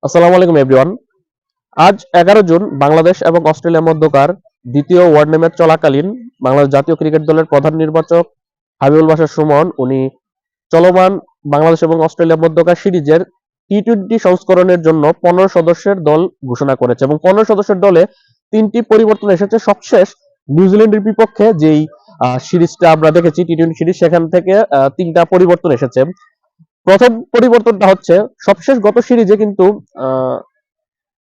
আসসালামু আলাইকুম এভরিওয়ান। আজ 11 জুন বাংলাদেশ এবং অস্ট্রেলিয়ার মধ্যকার দ্বিতীয় ওয়ানডে ম্যাচ চলাকালীন বাংলাদেশ জাতীয় ক্রিকেট দলের প্রধান নির্বাচক হাবিবুল বাশার সুমন উনি চলমান বাংলাদেশ এবং অস্ট্রেলিয়ার মধ্যকার সিরিজের টি-টোয়েন্টি সংস্করণের জন্য 15 সদস্যের দল ঘোষণা করেছে এবং 15 সদস্যের দলে 3টি পরিবর্তন এসেছে। সবশেষ নিউজিল্যান্ডের বিপক্ষে যেই সিরিজটা আমরা দেখেছি টি-টোয়েন্টি সিরিজ, সেখান থেকে 3টা পরিবর্তন এসেছে। প্রথম পরিবর্তনটা হচ্ছে সবশেষ গত সিরিজে কিন্তু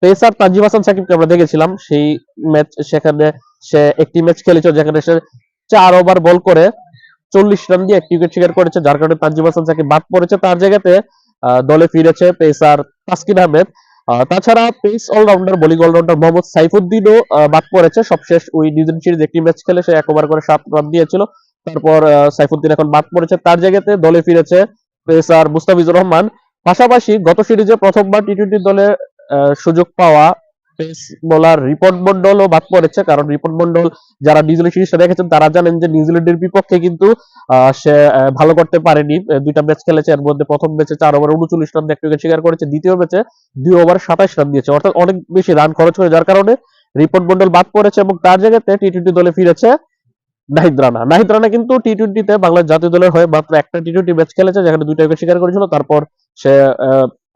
পেসার তানজিম হাসান সাকিবকে আমরা দেখেছিলাম সেই ম্যাচ, সেখানে সে একটি ম্যাচ খেলেছিল যেখানে সে 4 ওভার বল করে 40 রান দিয়ে একটি উইকেট শিকার করেছে, যার কারণে তানজিম হাসান সাকিব বাদ পড়েছে। তার জায়গাতে দলে ফিরেছে পেসার তাসকিন আহমেদ। তাছাড়া pace all-rounder, bowling all-rounder Mohammad সাইফুদ্দিনও বাদ পড়েছে। সবশেষ ওই নিউজিল্যান্ড সিরিজ একটি ম্যাচ খেলে সে 1 ওভার করে 7 রান দিয়েছিল। তারপর সাইফুদ্দিন এখন বাদ পড়েছে, তার জায়গাতে দলে ফিরেছে পেসার মুস্তাফিজুর রহমান। পাশাপাশি গত সিরিজে প্রথমবার টি-টোয়েন্টি দলে সুযোগ পাওয়া পেস বোলার রিপন মন্ডলও বাদ পড়েছে, কারণ রিপন মন্ডল যারা নিউজিল্যান্ড সিরিজটা দেখেছেন তারা জানেন যে নিউজিল্যান্ডের বিপক্ষে কিন্তু সে ভালো করতে পারেনি। দুইটা ম্যাচ খেলেছে, এর মধ্যে প্রথম ম্যাচে 4 ওভার 39 রান দিয়ে একটা উইকেট শিকার করেছে, দ্বিতীয় ম্যাচে 2 ওভার 27 রান দিয়েছে, অর্থাৎ অনেক বেশি রান খরচ করে, যার কারণে রিপন মন্ডল বাদ পড়েছে এবং তার জায়গাতে টি-টোয়েন্টি দলে ফিরেছে নাহিদ রানা। নাহিদ রানা কিন্তু টি-টোয়েন্টিতে বাংলাদেশ জাতীয় দলের হয়ে মাত্র একটা টি-টোয়েন্টি ম্যাচ খেলেছে, যেখানে 2টা উইকেট শিকার করেছিল। তারপর সে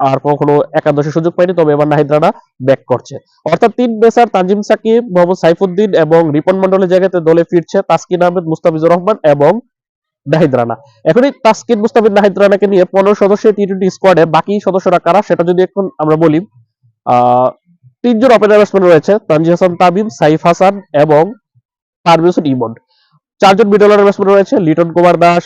আর কখনো একাদশে সুযোগ পায়নি, তবে এবার নাহিদ রানা ব্যাক করছে। অর্থাৎ 3 পেসার তানজিম সাকিব, মোহাম্মদ সাইফুদ্দিন এবং রিপন মন্ডলের জায়গাতে দলে ফিরছে তাসকিন আহমেদ, মুস্তাফিজুর রহমান এবং নাহিদ রানা। এখন এই তাসকিন, মুস্তাফিজ, নাহিদ রানাকে নিয়ে 15 সদস্যের টি-টোয়েন্টি স্কোয়াডে বাকি সদস্যরা কারা সেটা যদি এখন আমরা বলি, 3 জন ওপেনার ব্যাটসম্যান রয়েছে, তানজিদ হাসান তামিম, সাইফ হাসান এবং পারভেজ হোসেন ইমন। 4 জন মিডল অর্ডার ব্যাটসম্যান রয়েছে, লিটন কুমার দাস,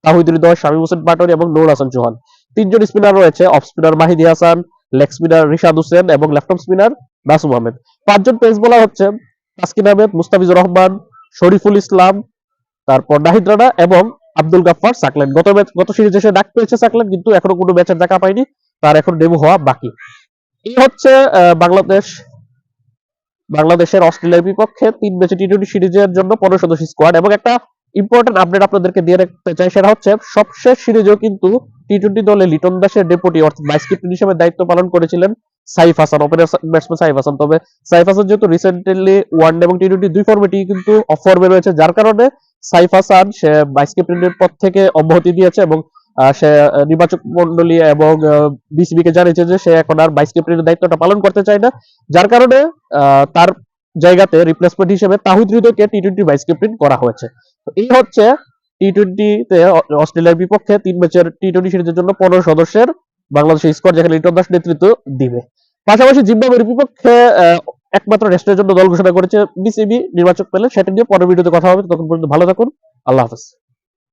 তাহিদ হৃদয়, শামীম হোসেন পাটোয়ারি এবং নূর হাসান চৌহান। 3 জন স্পিনার রয়েছে, off spinner Mahedi Hasan, leg spinner Rishad Hossain এবং left arm spinner Nasum Ahmed. 5 জন পেস বোলার হচ্ছে তাসকিন আহমেদ, মুস্তাফিজুর রহমান, শরীফুল ইসলাম, তারপর নাহিদ রানা এবং আব্দুল গাফফার সাকলেন। গত সিরিজে সে ডাক পেয়েছে সাকলেন, কিন্তু এখনো কোনো ম্যাচের দেখা পায়নি, তার এখন ডেবু হওয়া বাকি। এই হচ্ছে বাংলাদেশের অস্ট্রেলিয়ার বিপক্ষে 3 ম্যাচে টি-টোয়েন্টি সিরিজের জন্য 15 সদস্য স্কোয়াড। এবং একটা ইম্পর্টেন্ট আপডেট আপনাদেরকে দিয়ে রাখতে চাই, সেটা হচ্ছে সবশেষ সিরিজেও কিন্তু টি-টোয়েন্টি দলে লিটন দাসের ডেপুটি অর্থাৎ ভাইস ক্যাপ্টেন হিসেবে দায়িত্ব পালন করেছিলেন সাইফ হাসান, ওপেনার ব্যাটসম্যান সাইফ হাসান। তবে সাইফ হাসান যেহেতু রিসেন্টলি ওয়ানডে এবং টি-টোয়েন্টি দুই ফরম্যাটেই কিন্তু অফ ফর্মে রয়েছে, যার কারণে সাইফ হাসান সে ভাইস ক্যাপ্টেনের পদ থেকে অব্যাহতি দিয়েছে এবং সে নির্বাচক মন্ডলী এবং বিসিবি কে জানিয়েছে যে সে এখন আর ভাইস ক্যাপ্টেনের দায়িত্বটা পালন করতে চায় না, যার কারণে তার জায়গাতে রিপ্লেসমেন্ট হিসেবে তাহিদ হৃদয়কে টি-টোয়েন্টি ভাইস ক্যাপ্টেন করা হয়েছে। তো এই হচ্ছে টি-টোয়েন্টিতে অস্ট্রেলিয়ার বিপক্ষে 3 ম্যাচের টি-টোয়েন্টি সিরিজের জন্য 15 সদস্যের বাংলাদেশের স্কোয়াড, যেখানে লিটন দাস নেতৃত্ব দিবে। পাশাপাশি জিম্বাবুয়ের বিপক্ষে একমাত্র রেস্টের জন্য দল ঘোষণা করেছে বিসিবি নির্বাচক প্যানেল, সেটা নিয়ে পরের ভিডিওতে কথা হবে। তখন পর্যন্ত ভালো থাকুন, আল্লাহ হাফেজ।